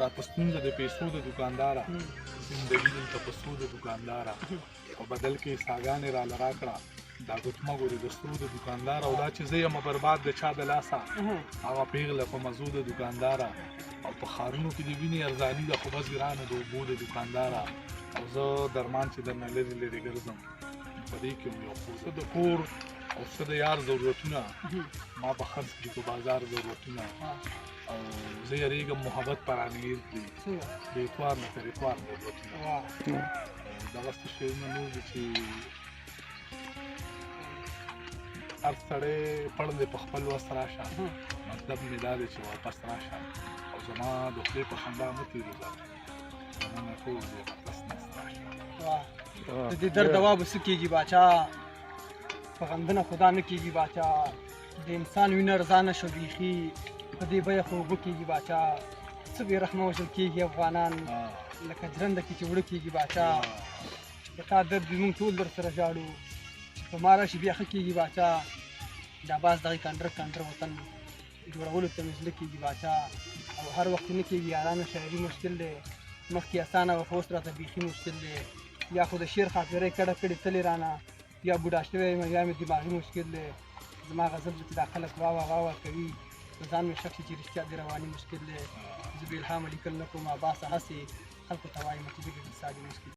راته ستونزه د پیسو د دوکانداره زندګي دلته په سرو د دوکانداره په بدل کې ساګانې راله راکړه دا ګوتمه ګورې د سرو د دوکانداره او دا چې زه یم برباد د چا د لاسه هغه پیغله په مزو د دوکانداره او په ښارونو کې د وینې ارزاني ده خو بس ګرانه د اوبو د دوکانداره او زه درمان چې درنه لرې لرې ګرځم په دې کې یو خو زه د کور او څه د یار ضرورتونه ما به خرڅ کړي په بازار ضرورتونه او زه یریږم محبت په رانهیر کړي د اتوار نه تر اتوار ضرورتونه دغسې شعرونه نور دي چې هر سړی پړ دی په خپل وس راشه مطلب مې دا دی چې واپس راشه او زما د خولې په خندا مه تېرېږه زمونږ ټول دی واپس نس راشه د دې درد دوا به څه کېږي باچا په غمدنه خدا نه کېږي باچا د انسان وینه ارزا نه شو بیخي په دې بیه خو اوبه کېږي باچا څه بې رحمه وژل کېږي افغانان لکه جرنده کې چې وړه کېږي باچا د تا درد وي موږ ټول در سره ژاړو چې په ما راشي بیا ښه کېږي باچا دا باز دغې کانډر وطن جوړولو ته مې زړه کېږي باچا او هر وخت نه کېږي یارانو شاعري مشکل دی مخکې اسانه وه خو اوس راته بیخي مشکل دی یا خو د شعر خاطرې کډه کړې تلې رانه یا بوډا شوی یم یا مې دماغي مشکل دی زما غزل چې دا خلک واوا کوي په ځان مې شک چې رښتیا د رواني مشکل دی زه به الهامه لیکل نه کوم باسه هسې خلکو ته وایم چې د اقتصادي مشکل